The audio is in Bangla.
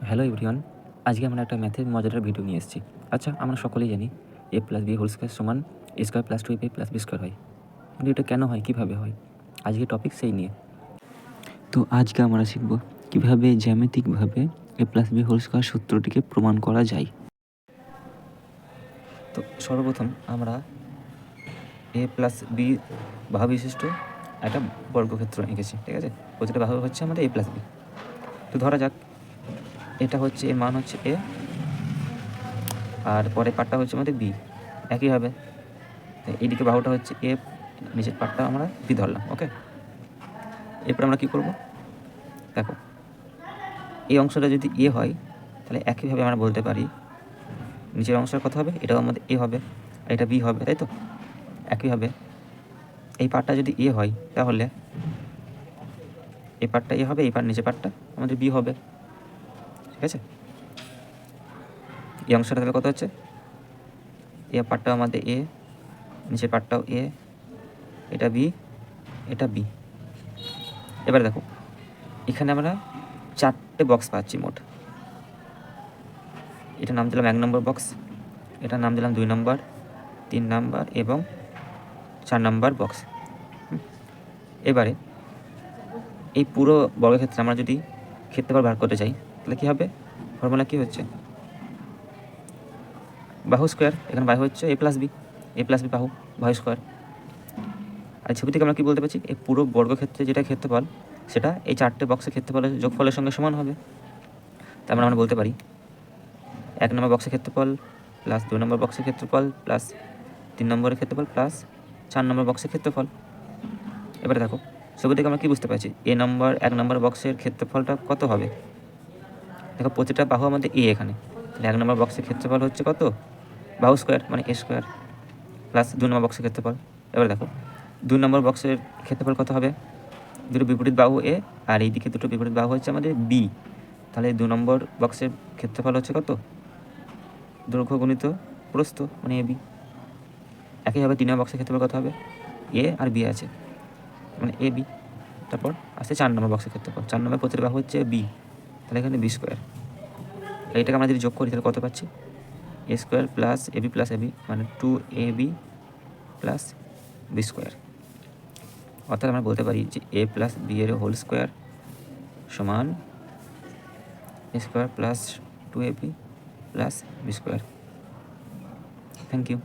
হ্যালো এভরিওয়ান, আজকে আমরা একটা ম্যাথের মজাদার ভিডিও নিয়ে এসেছি। আচ্ছা, আমরা সকলেই জানি a plus B whole square সমান a square plus 2ab plus B square হয়। কিন্তু এটা কেন হয়, কীভাবে হয়? আজকে টপিক সেই নিয়ে। তো আজকে আমরা শিখব কীভাবে জ্যামিতিকভাবে a plus B whole square সূত্রটিকে প্রমাণ করা যায়। তো সর্বপ্রথম আমরা a প্লাস বি বাহু বিশিষ্ট একটা বর্গক্ষেত্র এঁকেছি, ঠিক আছে? প্রতিটা বাহু হচ্ছে আমাদের a প্লাস বি। তো ধরা যাক এটা হচ্ছে, এর মান হচ্ছে a, আর পরের পার্টটা হচ্ছে আমাদের বি। একইভাবে এইদিকে বাহুটা হচ্ছে এ, নিচের পার্টটা আমরা বি ধরলাম। ওকে, এরপর আমরা কী করব? দেখো, এই অংশটা যদি এ হয় তাহলে একইভাবে আমরা বলতে পারি নিচের অংশের কথা হবে, এটাও আমাদের এ হবে আর এটা বি হবে, তাই তো? একইভাবে এই পার্টটা যদি এ হয় তাহলে এই পার্টটা এ হবে, এই নিচের পার্টটা আমাদের বি হবে, ঠিক আছে? এই অংশটা তাহলে কত হচ্ছে? এ পার্টটাও আমাদের এ, নিচের পার্টটাও এ, এটা বি, এটা বি। এবার দেখো, এখানে আমরা 4টে বক্স পাচ্ছি মোট। এটা নাম দিলাম 1 নম্বর বক্স, এটার নাম দিলাম 2 নম্বর, 3 নম্বর এবং 4 নম্বর বক্স। এবারে এই পুরো বর্গক্ষেত্রে আমরা যদি ক্ষেত্রফল বার করতে চাই তাহলে কী হবে? ফর্মুলা কী হচ্ছে? বাহু স্কোয়ার। এখানে বাহু হচ্ছে a প্লাস বি বাহু স্কোয়ার। আর ছবি থেকে আমরা কী বলতে পারছি? এই পুরো বর্গক্ষেত্রে যেটা ক্ষেত্রফল সেটা এই 4টে বক্সের ক্ষেত্রফলের যোগফলের সঙ্গে সমান হবে। তার মানে আমরা বলতে পারি 1 নম্বর বক্সের ক্ষেত্রফল প্লাস 2 নম্বর বক্সের ক্ষেত্রফল প্লাস 3 নম্বরের ক্ষেত্রফল প্লাস 4 নম্বর বক্সের ক্ষেত্রফল। এবারে দেখো, ছবি থেকে আমরা কী বুঝতে পারছি? 1 নম্বর বক্সের ক্ষেত্রফলটা কত হবে? দেখো, প্রতিটা বাহু আমাদের এ এখানে, তাহলে 1 নম্বর বক্সের ক্ষেত্রফল হচ্ছে কত? বাহু স্কোয়ার মানে এ স্কোয়ার প্লাস 2 নম্বর বক্সের ক্ষেত্রফল। এবার দেখো 2 নম্বর বক্সের ক্ষেত্রফল কত হবে? দুটো বিপরীত বাহু এ আর এইদিকে দুটো বিপরীত বাহু হচ্ছে আমাদের বি, তাহলে 2 নম্বর বক্সের ক্ষেত্রফল হচ্ছে কত? দৈর্ঘ্য গুণিত প্রস্থ মানে এ বি। একইভাবে 3 নম্বর বক্সের ক্ষেত্রফল কত হবে? এ আর বি আছে মানে এ বি। তারপর আসছে 4 নম্বর বক্সের ক্ষেত্রফল, 4 নম্বর প্রতিটা বাহু হচ্ছে বি, তাহলে এখানে বি স্কোয়ার। এইটাকে আমরা যদি যোগ করি তাহলে কত পাচ্ছি? এ square plus A B plus A B মানে 2ab প্লাস বি স্কোয়ার। অর্থাৎ আমরা বলতে পারি যে এ প্লাস বি এর হোল স্কোয়ার সমান A square plus 2ab plus B square. Thank you.